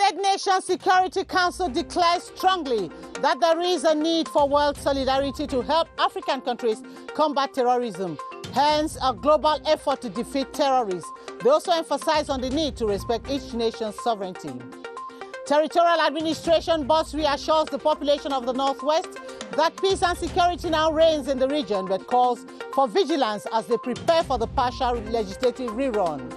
United Nations Security Council declares strongly that there is a need for world solidarity to help African countries combat terrorism, hence a global effort to defeat terrorists. They also emphasize on the need to respect each nation's sovereignty. Territorial Administration Boss reassures the population of the Northwest that peace and security now reigns in the region, but calls for vigilance as they prepare for the partial legislative rerun.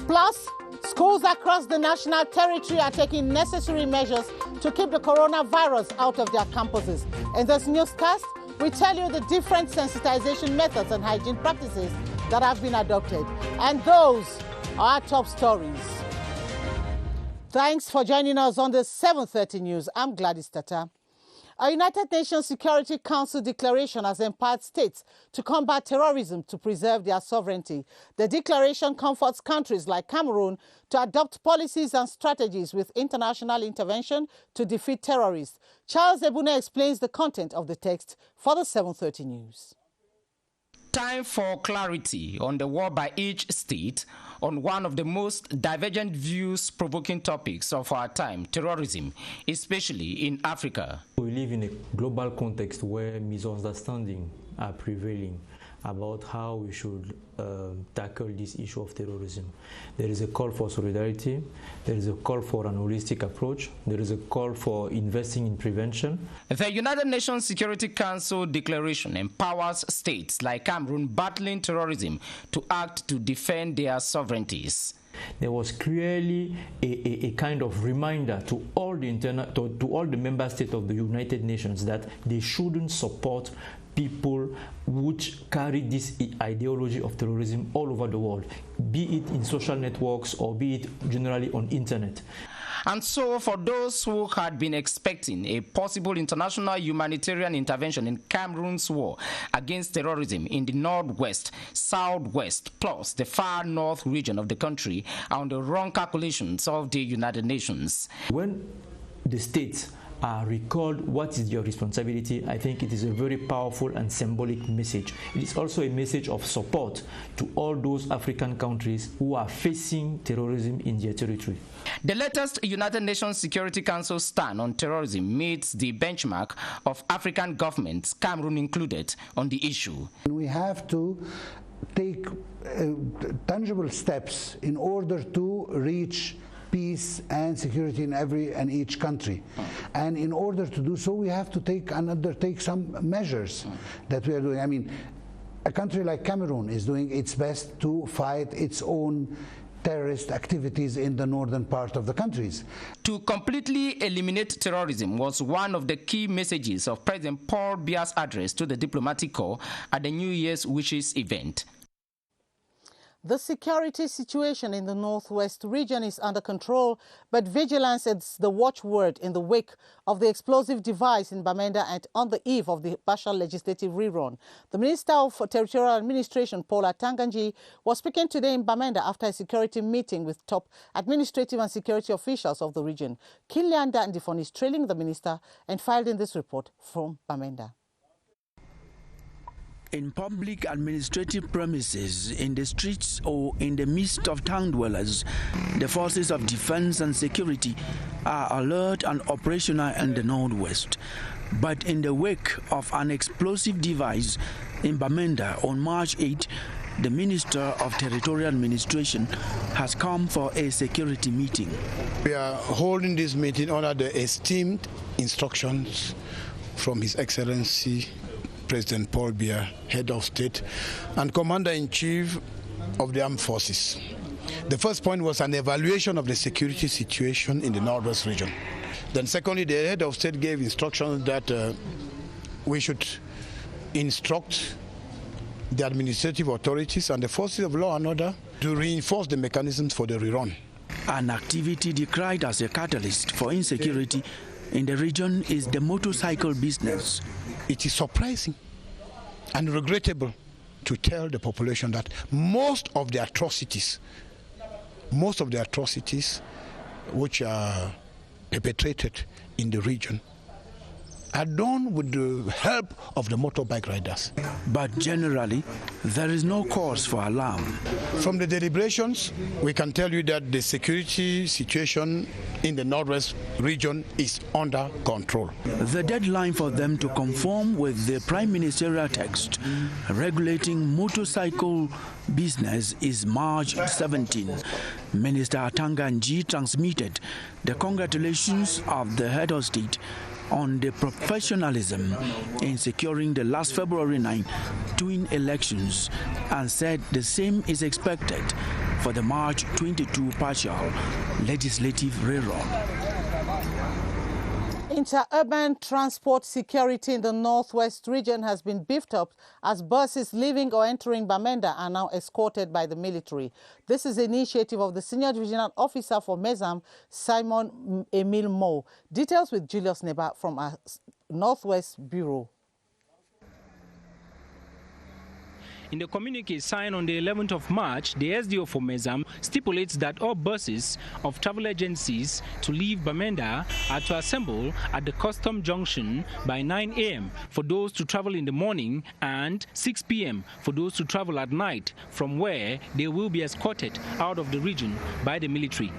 Plus, schools across the national territory are taking necessary measures to keep the coronavirus out of their campuses. In this newscast, we tell you the different sensitization methods and hygiene practices that have been adopted. And those are our top stories. Thanks for joining us on the 7:30 News. I'm Gladys Tata. A United Nations Security Council declaration has empowered states to combat terrorism to preserve their sovereignty. The declaration comforts countries like Cameroon to adopt policies and strategies with international intervention to defeat terrorists. Charles Ebune explains the content of the text for the 7:30 News. Time for clarity on the war by each state on one of the most divergent views-provoking topics of our time, terrorism, especially in Africa. We live in a global context where misunderstandings are prevailing about how we should tackle this issue of terrorism. There is a call for solidarity, there is a call for an holistic approach, there is a call for investing in prevention. The United Nations Security Council declaration empowers states like Cameroon battling terrorism to act to defend their sovereignties. There was clearly a kind of reminder to all the member states of the United Nations that they shouldn't support people which carry this ideology of terrorism all over the world, be it in social networks or be it generally on internet. And so, for those who had been expecting a possible international humanitarian intervention in Cameroon's war against terrorism in the northwest, southwest, plus the far north region of the country are on the wrong calculations of the United Nations. When the states are recalled what is your responsibility, I think it is a very powerful and symbolic message. It is also a message of support to all those African countries who are facing terrorism in their territory. The latest United Nations Security Council stand on terrorism meets the benchmark of African governments, Cameroon included, on the issue. We have to take tangible steps in order to reach peace and security in every and each country. And in order to do so, we have to undertake some measures that we are doing. I mean, a country like Cameroon is doing its best to fight its own terrorist activities in the northern part of the countries. To completely eliminate terrorism was one of the key messages of President Paul Biya's address to the diplomatic corps at the New Year's Wishes event. The security situation in the northwest region is under control, but vigilance is the watchword in the wake of the explosive device in Bamenda and on the eve of the partial legislative rerun. The Minister of Territorial Administration, Paula Tanganji, was speaking today in Bamenda after a security meeting with top administrative and security officials of the region. Kilianda Ndifon is trailing the minister and filed in this report from Bamenda. In public administrative premises, in the streets or in the midst of town dwellers, the forces of defense and security are alert and operational in the northwest. But in the wake of an explosive device in Bamenda on March 8, the Minister of Territorial Administration has come for a security meeting. We are holding this meeting under the esteemed instructions from His Excellency President Paul Biya, Head of State and Commander-in-Chief of the Armed Forces. The first point was an evaluation of the security situation in the Northwest region. Then secondly, the Head of State gave instructions that we should instruct the administrative authorities and the forces of law and order to reinforce the mechanisms for the rerun. An activity decried as a catalyst for insecurity in the region is the motorcycle business. It is surprising and regrettable to tell the population that most of the atrocities which are perpetrated in the region are done with the help of the motorbike riders. But generally, there is no cause for alarm. From the deliberations, we can tell you that the security situation in the Northwest region is under control. The deadline for them to conform with the Prime Ministerial text regulating motorcycle business is March 17. Minister Atanganji transmitted the congratulations of the head of state on the professionalism in securing the last February 9 twin elections and said the same is expected for the March 22 partial legislative rerun. Inter-urban transport security in the Northwest region has been beefed up as buses leaving or entering Bamenda are now escorted by the military. This is the initiative of the Senior Divisional Officer for MESAM, Simon Emil Moe. Details with Julius Neba from our Northwest Bureau. In the communique signed on the 11th of March, the SDO for MESAM stipulates that all buses of travel agencies to leave Bamenda are to assemble at the custom junction by 9 a.m. for those to travel in the morning and 6 p.m. for those to travel at night, from where they will be escorted out of the region by the military.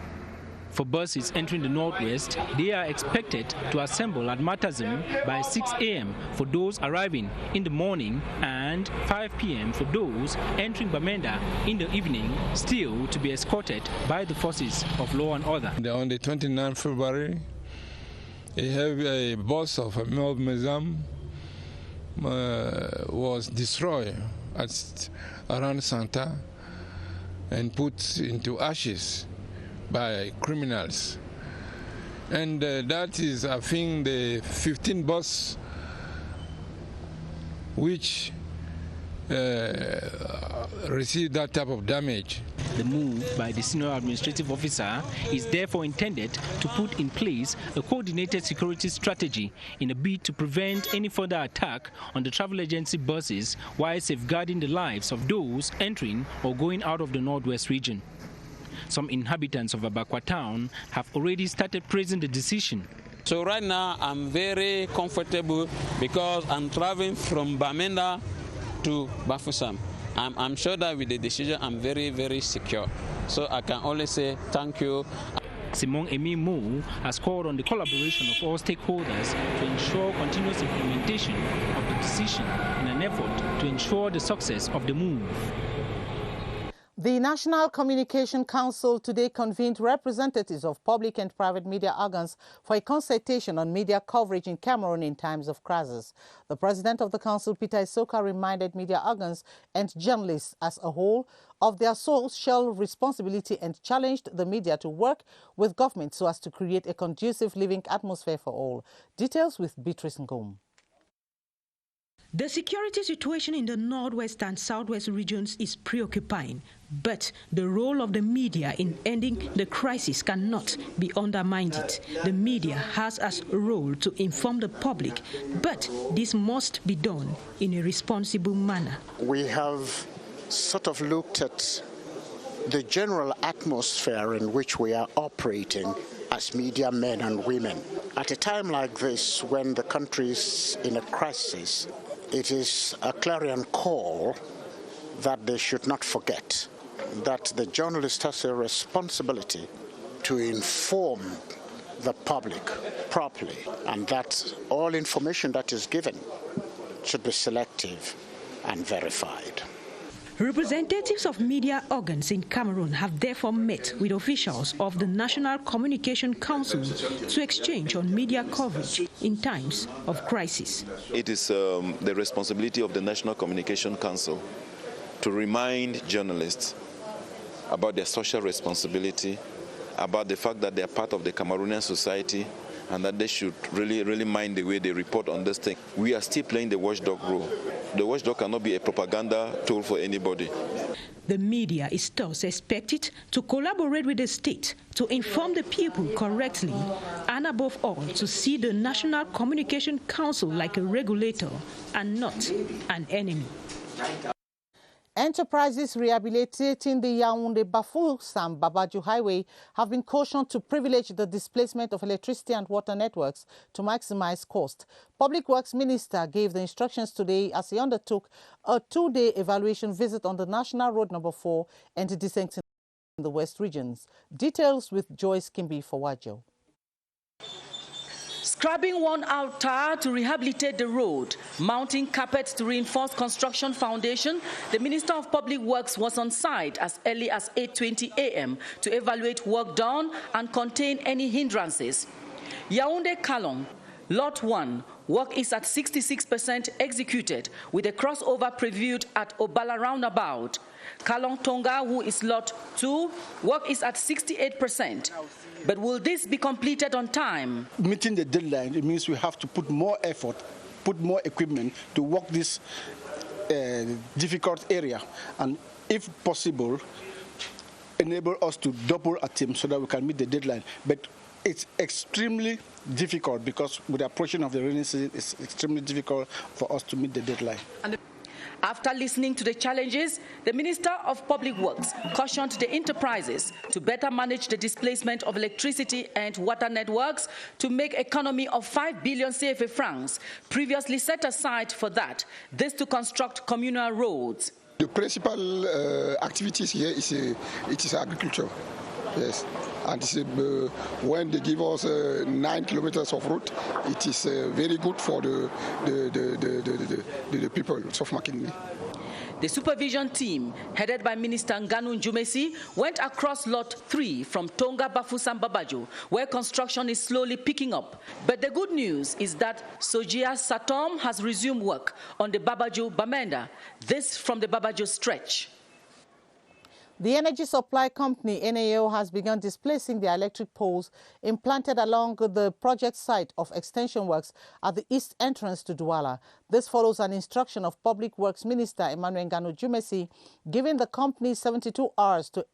For buses entering the Northwest, they are expected to assemble at Matazim by 6 a.m. for those arriving in the morning and 5 p.m. for those entering Bamenda in the evening, still to be escorted by the forces of law and order. On the 29th February, a bus of MESAM was destroyed around Santa and put into ashes by criminals, and that is, I think, the 15 bus which received that type of damage. The move by the senior administrative officer is therefore intended to put in place a coordinated security strategy in a bid to prevent any further attack on the travel agency buses while safeguarding the lives of those entering or going out of the Northwest region. Some inhabitants of Abakwa town have already started praising the decision. So right now I'm very comfortable because I'm traveling from Bamenda to Bafusam. I'm sure that with the decision I'm very, very secure. So I can only say thank you. Simon Emil Moe has called on the collaboration of all stakeholders to ensure continuous implementation of the decision in an effort to ensure the success of the move. The National Communication Council today convened representatives of public and private media organs for a consultation on media coverage in Cameroon in times of crisis. The president of the council, Peter Isoka, reminded media organs and journalists as a whole of their social responsibility and challenged the media to work with government so as to create a conducive living atmosphere for all. Details with Beatrice Ngom. The security situation in the Northwest and Southwest regions is preoccupying, but the role of the media in ending the crisis cannot be undermined. The media has as a role to inform the public, but this must be done in a responsible manner. We have sort of looked at the general atmosphere in which we are operating as media men and women. At a time like this, when the country is in a crisis, it is a clarion call that they should not forget that the journalist has a responsibility to inform the public properly, and that all information that is given should be selective and verified. Representatives of media organs in Cameroon have therefore met with officials of the National Communication Council to exchange on media coverage in times of crisis. It is the responsibility of the National Communication Council to remind journalists about their social responsibility, about the fact that they are part of the Cameroonian society, and that they should really mind the way they report on this thing. We are still playing the watchdog role. The watchdog cannot be a propaganda tool for anybody. The media is thus expected to collaborate with the state to inform the people correctly, and above all, to see the National Communication Council like a regulator and not an enemy. Enterprises rehabilitating the Yaoundé-Bafoussam-Babadjou Highway have been cautioned to privilege the displacement of electricity and water networks to maximize cost. Public Works Minister gave the instructions today as he undertook a two-day evaluation visit on the National Road No. 4 and the descent in the West regions. Details with Joyce Kimbi Fawajo. Scrubbing worn-out tar to rehabilitate the road, mounting carpets to reinforce construction foundation, the Minister of Public Works was on site as early as 8:20 a.m. to evaluate work done and contain any hindrances. Yaoundé-Kalong, Lot 1, work is at 66% executed, with a crossover previewed at Obala Roundabout. Kalong-Tonga, who is Lot 2, work is at 68%. But will this be completed on time? Meeting the deadline, it means we have to put more effort, put more equipment to work this difficult area, and if possible, enable us to double our team so that we can meet the deadline. But it's extremely difficult because with the approaching of the rainy season, it's extremely difficult for us to meet the deadline. After listening to the challenges, the Minister of Public Works cautioned the enterprises to better manage the displacement of electricity and water networks to make economy of 5 billion CFA francs, previously set aside for that, this to construct communal roads. The principal activities here is agriculture. Yes, and when they give us 9 kilometers of route, it is very good for the people of Makindye. The supervision team, headed by Minister Nganu Njumesi, went across Lot 3 from Tonga-Bafoussam-Babadjou, where construction is slowly picking up. But the good news is that Sojia Satom has resumed work on the Babadjou-Bamenda, this from the Babadjou stretch. The energy supply company, NAO, has begun displacing the electric poles implanted along the project site of extension works at the east entrance to Douala. This follows an instruction of Public Works Minister Emmanuel Nganu Jumesi, giving the company 72 hours to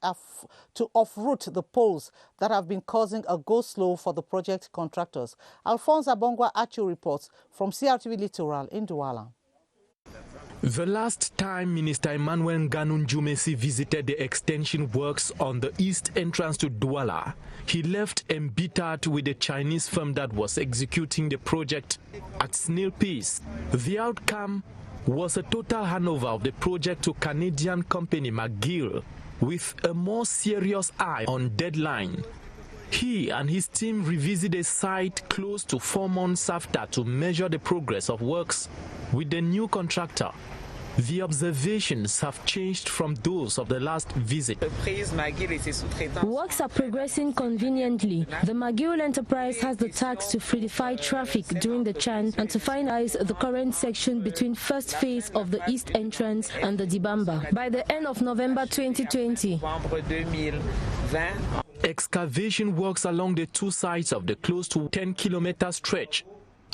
uproot the poles that have been causing a go-slow for the project contractors. Alphonse Abongwa Achu reports from CRTV Littoral in Douala. The last time Minister Emmanuel Nganu Jumesi visited the extension works on the east entrance to Douala, he left embittered with the Chinese firm that was executing the project at snail pace. The outcome was a total handover of the project to Canadian company McGill with a more serious eye on deadline. He and his team revisited the site close to 4 months after to measure the progress of works with the new contractor. The observations have changed from those of the last visit. Works are progressing conveniently. The McGill enterprise has the task to fluidify traffic during the Chan and to finalize the current section between first phase of the east entrance and the Dibamba by the end of November 2020. Excavation works along the two sides of the close to 10-kilometer stretch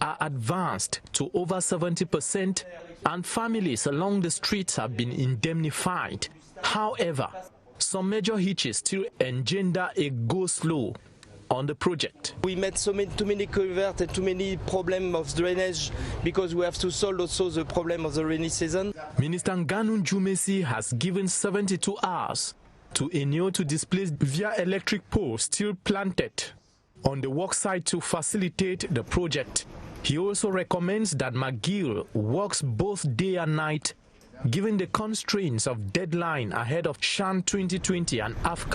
are advanced to over 70%, and families along the streets have been indemnified. However, some major hitches still engender a go-slow on the project. We met too many culverts and too many problems of drainage because we have to solve also the problem of the rainy season. Minister Nganu Jumesi has given 72 hours to Enyo to displace via electric poles still planted on the work site to facilitate the project. He also recommends that McGill works both day and night, given the constraints of deadline ahead of Shan 2020 and AFCA.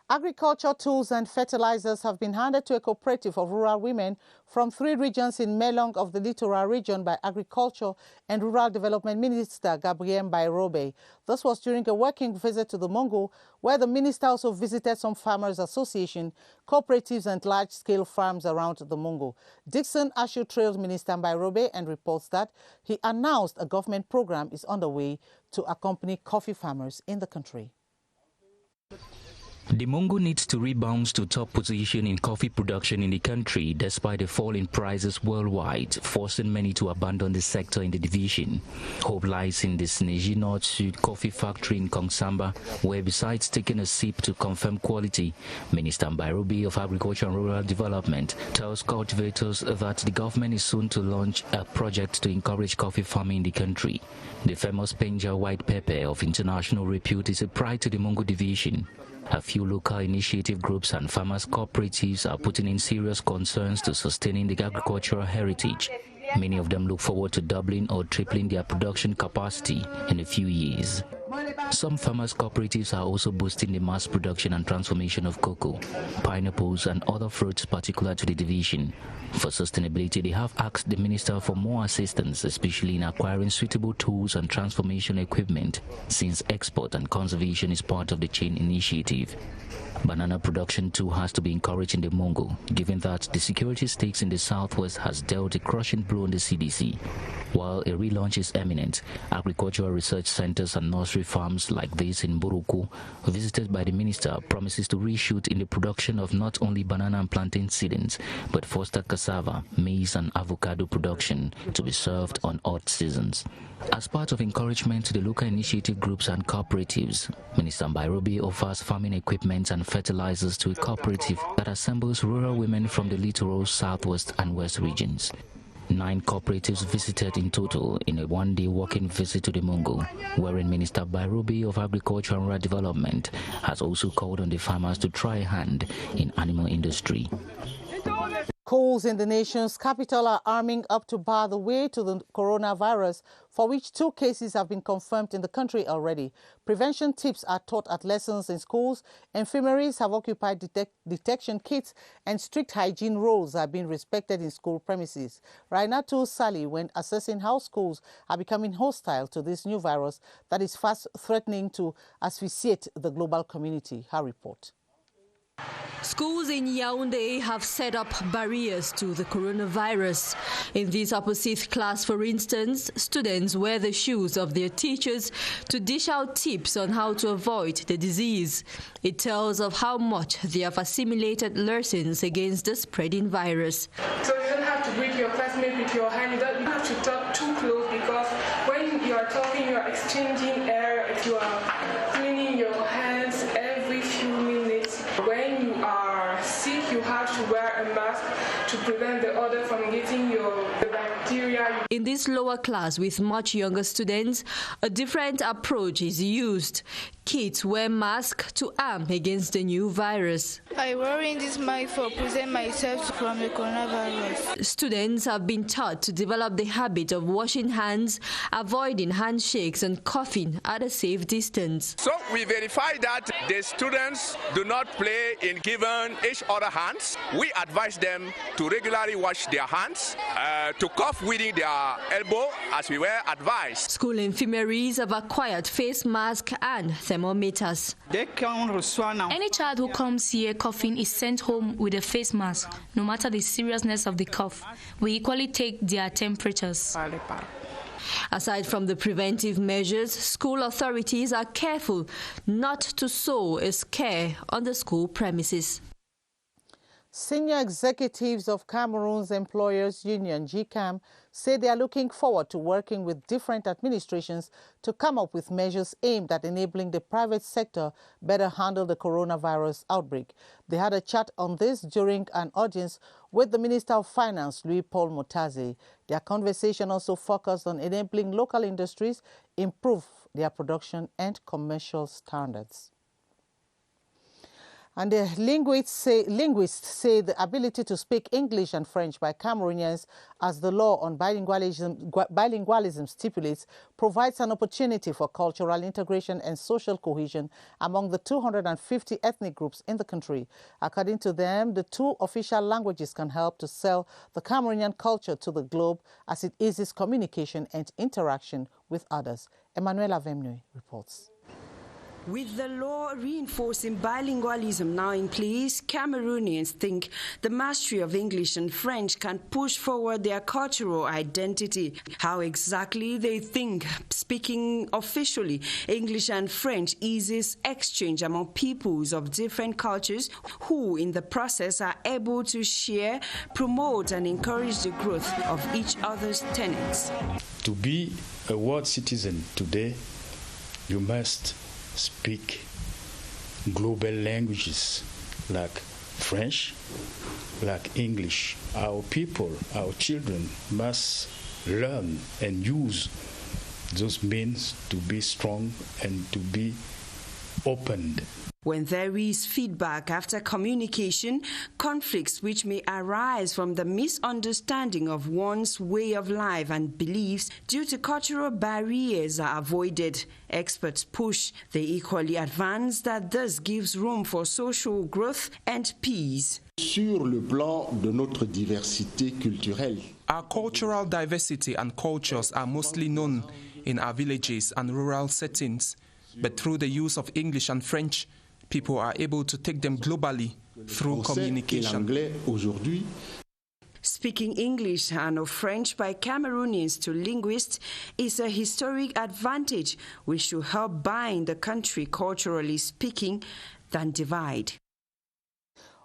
Agriculture tools and fertilizers have been handed to a cooperative of rural women from 3 regions in Melong of the Littoral region by Agriculture and Rural Development Minister Gabriel Bairobe. This was during a working visit to the Mongo, where the minister also visited some farmers' association, cooperatives and large-scale farms around the Mongo. Dixon Ashu trailed Minister Bairobe and reports that he announced a government program is underway to accompany coffee farmers in the country. The Mongo needs to rebound to top position in coffee production in the country despite the fall in prices worldwide, forcing many to abandon the sector in the division. Hope lies in the Sinégie Nord-Sud coffee factory in Kongsamba, where besides taking a sip to confirm quality, Minister Mbairobi of Agriculture and Rural Development tells cultivators that the government is soon to launch a project to encourage coffee farming in the country. The famous Penja white pepper of international repute is a pride to the Mongo division. A few local initiative groups and farmers' cooperatives are putting in serious concerns to sustaining the agricultural heritage. Many of them look forward to doubling or tripling their production capacity in a few years. Some farmers' cooperatives are also boosting the mass production and transformation of cocoa, pineapples and other fruits particular to the division. For sustainability, they have asked the minister for more assistance, especially in acquiring suitable tools and transformation equipment, since export and conservation is part of the chain initiative. Banana production too has to be encouraged in the Mongo, given that the security stakes in the southwest has dealt a crushing blow on the CDC. While a relaunch is imminent, agricultural research centers and nursery farms like this in Buruku, visited by the minister, promises to reshoot in the production of not only banana and plantain seedlings, but foster cassava, maize and avocado production to be served on odd seasons. As part of encouragement to the local initiative groups and cooperatives, Minister Mbairobi offers farming equipment and fertilizers to a cooperative that assembles rural women from the littoral southwest and west regions. 9 cooperatives visited in total in a one-day walking visit to the Mongo, wherein Minister Mbairobi of Agriculture and Rural Development has also called on the farmers to try a hand in animal industry. Schools in the nation's capital are arming up to bar the way to the coronavirus, for which 2 cases have been confirmed in the country already. Prevention tips are taught at lessons in schools, infirmaries have occupied detection kits, and strict hygiene rules are being respected in school premises. Rainatu Sali went assessing how schools are becoming hostile to this new virus that is fast threatening to asphyxiate the global community. Her report. Schools in Yaoundé have set up barriers to the coronavirus. In this opposite class, for instance, students wear the shoes of their teachers to dish out tips on how to avoid the disease. It tells of how much they have assimilated lessons against the spreading virus. So you don't have to greet your classmate with your hand. You don't have to talk too close, because when you are talking, you are exchanging air. You are cleaning your hands every few minutes. When you are sick, you have to wear a mask to prevent the other from getting the bacteria. In this lower class with much younger students, a different approach is used. Kids wear masks to arm against the new virus. I wear this mask for protect myself from the coronavirus. Students have been taught to develop the habit of washing hands, avoiding handshakes and coughing at a safe distance. So we verify that the students do not play in giving each other hands. We advise them to regularly wash their hands, to cough within their elbow as we were advised. School infirmaries have acquired face masks and thermometers. Any child who comes here coughing is sent home with a face mask, no matter the seriousness of the cough. We equally take their temperatures. Aside from the preventive measures, school authorities are careful not to sow a scare on the school premises. Senior executives of Cameroon's Employers Union, GCAM, say they are looking forward to working with different administrations to come up with measures aimed at enabling the private sector better handle the coronavirus outbreak. They had a chat on this during an audience with the Minister of Finance, Louis-Paul Motaze. Their conversation also focused on enabling local industries improve their production and commercial standards. And the linguists say the ability to speak English and French by Cameroonians, as the law on bilingualism stipulates, provides an opportunity for cultural integration and social cohesion among the 250 ethnic groups in the country. According to them, the 2 official languages can help to sell the Cameroonian culture to the globe as it eases communication and interaction with others. Emmanuel Avemnui reports. With the law reinforcing bilingualism now in place, Cameroonians think the mastery of English and French can push forward their cultural identity. How exactly they think speaking officially English and French eases exchange among peoples of different cultures who in the process are able to share, promote and encourage the growth of each other's tenets. To be a world citizen today, you must speak global languages like French, like English. Our people, our children must learn and use those means to be strong and to be opened. When there is feedback after communication, conflicts which may arise from the misunderstanding of one's way of life and beliefs due to cultural barriers are avoided. Experts push the equally advanced that thus gives room for social growth and peace. Sur le plan de notre diversité culturelle. Our cultural diversity and cultures are mostly known in our villages and rural settings, but through the use of English and French, people are able to take them globally through communication. Speaking English and French by Cameroonians to linguists is a historic advantage which should help bind the country culturally speaking than divide.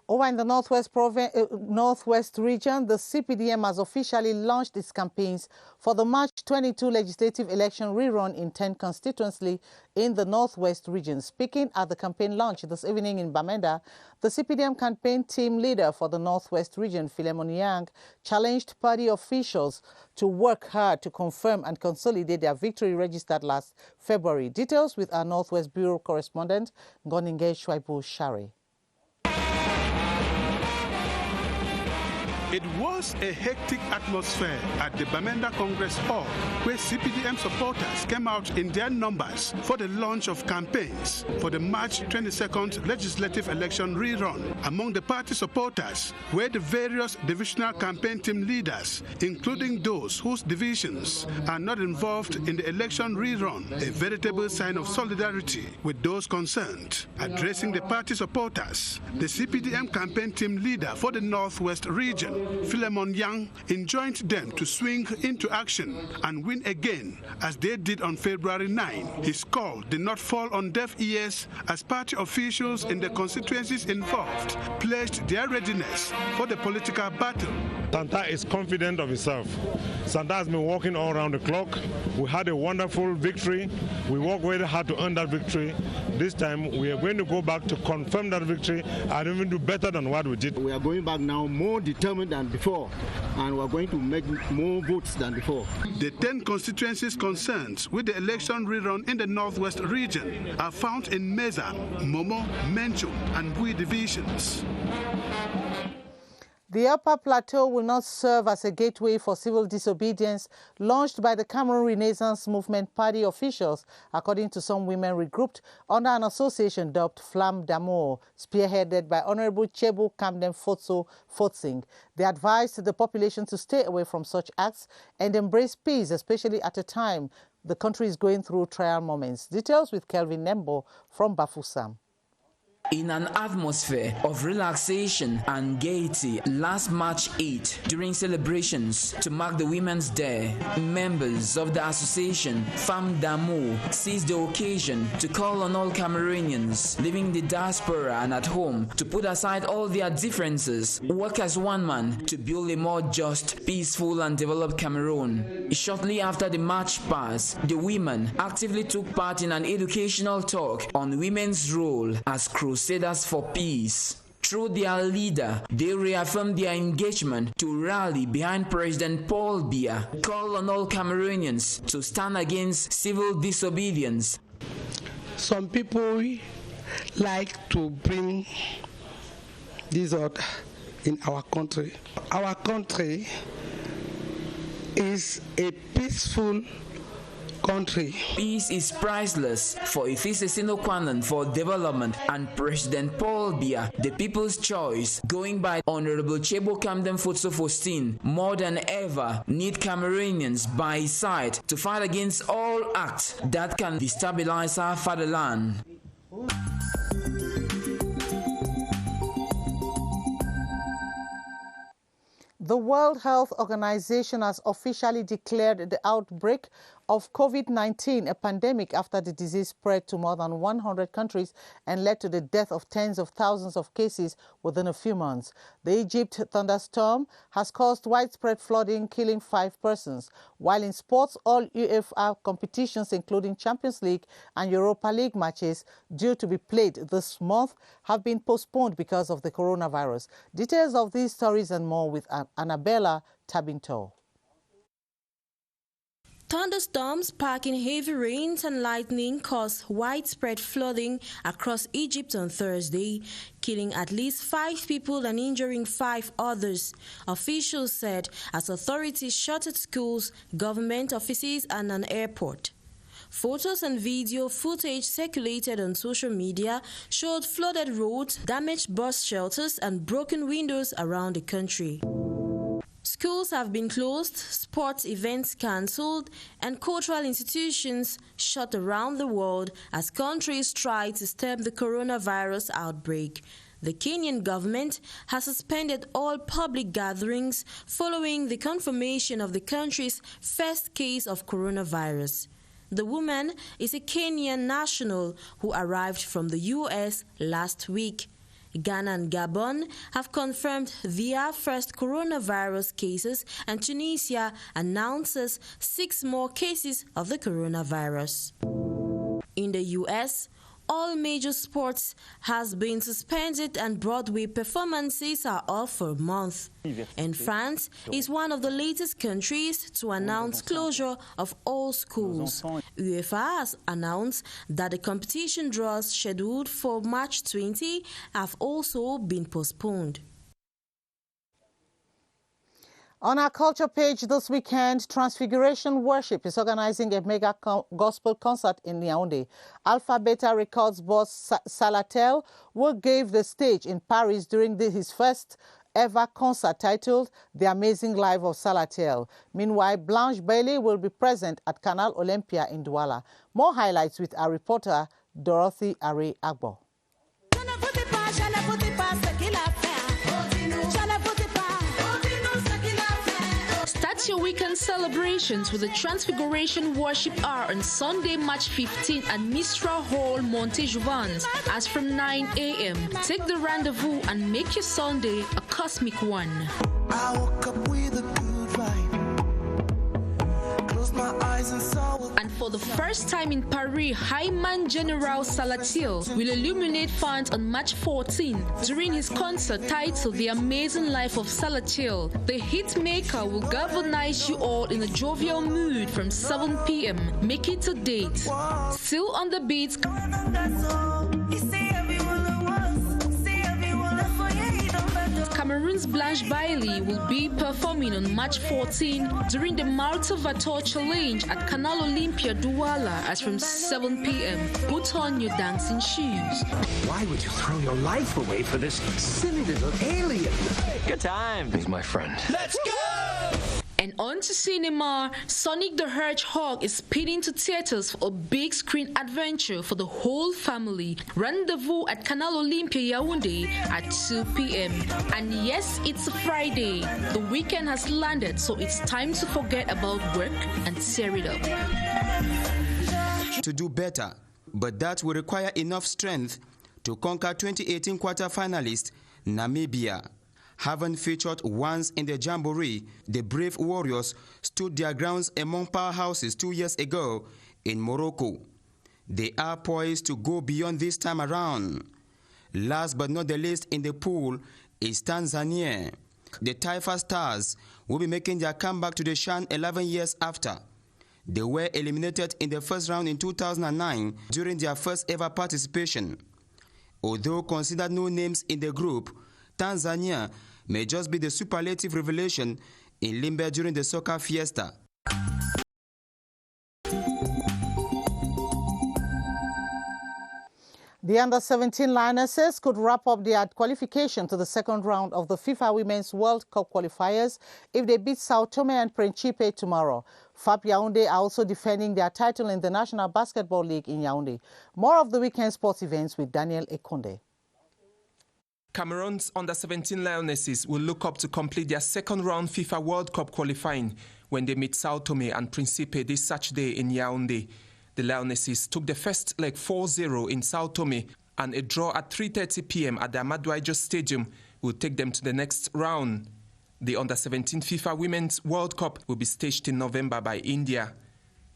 Over in the Northwest region, the CPDM has officially launched its campaigns for the March 22 legislative election rerun in 10 constituencies in the Northwest region. Speaking at the campaign launch this evening in Bamenda, the CPDM campaign team leader for the Northwest region, Philemon Yang, challenged party officials to work hard to confirm and consolidate their victory registered last February. Details with our Northwest Bureau correspondent, Ngoninge Shwaibu Shari. It was a hectic atmosphere at the Bamenda Congress Hall, where CPDM supporters came out in their numbers for the launch of campaigns for the March 22nd legislative election rerun. Among the party supporters were the various divisional campaign team leaders, including those whose divisions are not involved in the election rerun, a veritable sign of solidarity with those concerned. Addressing the party supporters, the CPDM campaign team leader for the Northwest region, Philemon Yang, enjoined them to swing into action and win again, as they did on February 9. His call did not fall on deaf ears, as party officials in the constituencies involved pledged their readiness for the political battle. Santa is confident of himself. Santa has been working all around the clock. We had a wonderful victory. We worked very hard to earn that victory. This time we are going to go back to confirm that victory and even do better than what we did. We are going back now more determined than before, and we are going to make more votes than before. The 10 constituencies concerned with the election rerun in the Northwest region are found in Meza, Momo, Mencho, and Bui divisions. The Upper Plateau will not serve as a gateway for civil disobedience launched by the Cameroon Renaissance Movement party officials, according to some women regrouped under an association dubbed Flamme d'Amour, spearheaded by Honorable Chebu Kamden Fotso Fotsing. They advised the population to stay away from such acts and embrace peace, especially at a time the country is going through trial moments. Details with Kelvin Nembo from Bafoussam. In an atmosphere of relaxation and gaiety last March 8, during celebrations to mark the Women's Day, members of the association Femme d'Amour seized the occasion to call on all Cameroonians living in the diaspora and at home to put aside all their differences, work as one man to build a more just, peaceful and developed Cameroon. Shortly after the march passed, the women actively took part in an educational talk on women's role as crusaders for peace. Through their leader, they reaffirmed their engagement to rally behind President Paul Biya, call on all Cameroonians to stand against civil disobedience. Some people like to bring disorder in our country. Our country is a peaceful country. Peace is priceless, for it is a sine qua non for development, and President Paul Biya, the people's choice, going by Honorable Chebo Kamden Fotso Faustin, more than ever need Cameroonians by his side to fight against all acts that can destabilize our fatherland. The World Health Organization has officially declared the outbreak of COVID-19 a pandemic after the disease spread to more than 100 countries and led to the death of tens of thousands of cases within a few months. The Egypt thunderstorm has caused widespread flooding, killing 5 persons, while in sports, all UEFA competitions, including Champions League and Europa League matches due to be played this month, have been postponed because of the coronavirus. Details of these stories and more with Annabella Tabinto. Thunderstorms packing heavy rains and lightning caused widespread flooding across Egypt on Thursday, killing at least 5 people and injuring 5 others, officials said, as authorities shuttered schools, government offices and an airport. Photos and video footage circulated on social media showed flooded roads, damaged bus shelters and broken windows around the country. Schools have been closed, sports events cancelled, and cultural institutions shut around the world as countries try to stem the coronavirus outbreak. The Kenyan government has suspended all public gatherings following the confirmation of the country's first case of coronavirus. The woman is a Kenyan national who arrived from the U.S. last week. Ghana and Gabon have confirmed their first coronavirus cases, and Tunisia announces 6 more cases of the coronavirus. In the U.S., all major sports has been suspended and Broadway performances are off for a month. And France is one of the latest countries to announce closure of all schools. UEFA has announced that the competition draws scheduled for March 20 have also been postponed. On our culture page this weekend, Transfiguration Worship is organizing a mega gospel concert in Yaoundé. Alpha Beta Records boss Salatel, who gave the stage in Paris during his first ever concert titled The Amazing Life of Salatel. Meanwhile, Blanche Bailey will be present at Canal Olympia in Douala. More highlights with our reporter Dorothy Are Agbo. Start your weekend celebrations with the Transfiguration Worship Hour on Sunday, March 15 at Mistral Hall, Montejovans, as from 9 a.m. Take the rendezvous and make your Sunday a cosmic one. I woke up with a good vibe. Close my eyes and saw. And for the first time in Paris, Highman General Salatil will illuminate fans on March 14 during his concert titled The Amazing Life of Salatil. The hit maker will galvanize you all in a jovial mood from 7 p.m. Make it a date. Still on the beat, Cameroon's Blanche Bailey will be performing on March 14 during the Malta Vator Challenge at Canal Olympia Douala as from 7 p.m. Put on your dancing shoes. Why would you throw your life away for this silly little alien? Good time. He's my friend. Let's go! And on to cinema, Sonic the Hedgehog is speeding to theaters for a big screen adventure for the whole family. Rendezvous at Canal Olympia Yaoundé at 2 p.m. And yes, it's a Friday. The weekend has landed, so it's time to forget about work and tear it up. To do better, but that will require enough strength to conquer 2018 quarter-finalist Namibia. Having featured once in the Jamboree, the Brave Warriors stood their grounds among powerhouses 2 years ago in Morocco. They are poised to go beyond this time around. Last but not the least in the pool is Tanzania. The Taifa Stars will be making their comeback to the Shan 11 years after. They were eliminated in the first round in 2009 during their first ever participation. Although considered no names in the group, Tanzania may just be the superlative revelation in Limbe during the soccer fiesta. The under-17 Lionesses could wrap up their qualification to the second round of the FIFA Women's World Cup qualifiers if they beat Sao Tome and Principe tomorrow. FAP Yaoundé are also defending their title in the National Basketball League in Yaoundé. More of the weekend sports events with Daniel Ekonde. Cameroon's under-17 Lionesses will look up to complete their second-round FIFA World Cup qualifying when they meet Sao Tome and Principe this Saturday in Yaoundé. The Lionesses took the first leg 4-0 in Sao Tome, and a draw at 3:30 p.m. at the Amadou Ahidjo Stadium will take them to the next round. The under-17 FIFA Women's World Cup will be staged in November by India.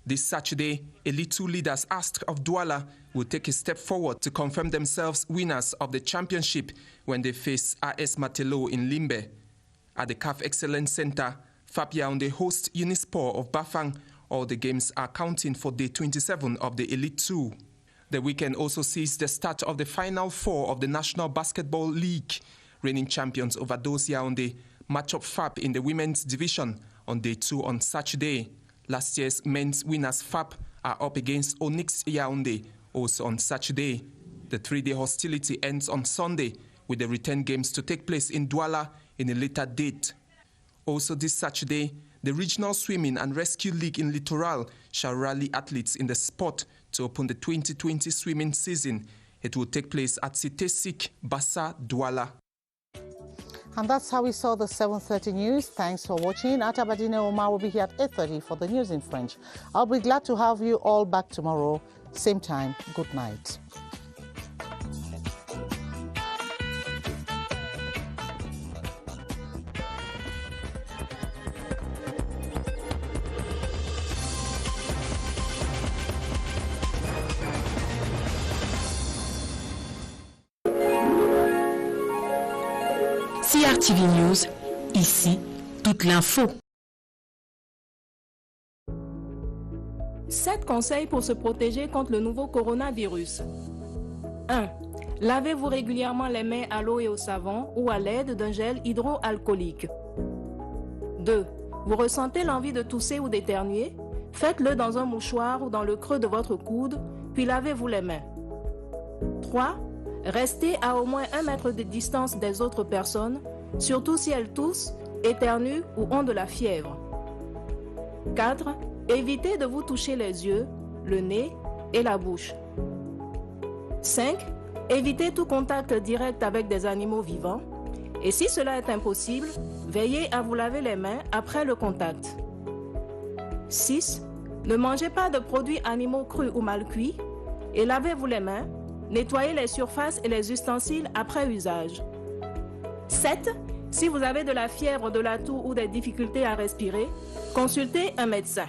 This Saturday, Elite 2 leaders Ask of Douala will take a step forward to confirm themselves winners of the championship when they face AS Matelot in Limbe. At the CAF Excellence Center, FAP Yaoundé hosts Unisport of Bafang. All the games are counting for day 27 of the Elite 2. The weekend also sees the start of the Final Four of the National Basketball League. Reigning champions Overdose Yaoundé match up FAP in the women's division on day 2 on Saturday. Last year's men's winners FAP are up against Onyx Yaoundé also on Saturday. The 3-day hostility ends on Sunday with the return games to take place in Douala in a later date. Also this Saturday, the Regional Swimming and Rescue League in Littoral shall rally athletes in the sport to open the 2020 swimming season. It will take place at Sitesik, Bassa, Douala. And that's how we saw the 7:30 news. Thanks for watching. Atabadine Omar will be here at 8:30 for the news in French. I'll be glad to have you all back tomorrow, same time. Good night. CRTV News, ici, toute l'info. 7 conseils pour se protéger contre le nouveau coronavirus. 1. Lavez-vous régulièrement les mains à l'eau et au savon ou à l'aide d'un gel hydroalcoolique. 2. Vous ressentez l'envie de tousser ou d'éternuer? Faites-le dans un mouchoir ou dans le creux de votre coude, puis lavez-vous les mains. 3. Restez à au moins 1 mètre de distance des autres personnes, surtout si elles toussent, éternuent ou ont de la fièvre. 4. Évitez de vous toucher les yeux, le nez et la bouche. 5. Évitez tout contact direct avec des animaux vivants. Et si cela est impossible, veillez à vous laver les mains après le contact. 6. Ne mangez pas de produits animaux crus ou mal cuits et lavez-vous les mains. Nettoyez les surfaces et les ustensiles après usage. 7. Si vous avez de la fièvre, de la toux ou des difficultés à respirer, consultez un médecin.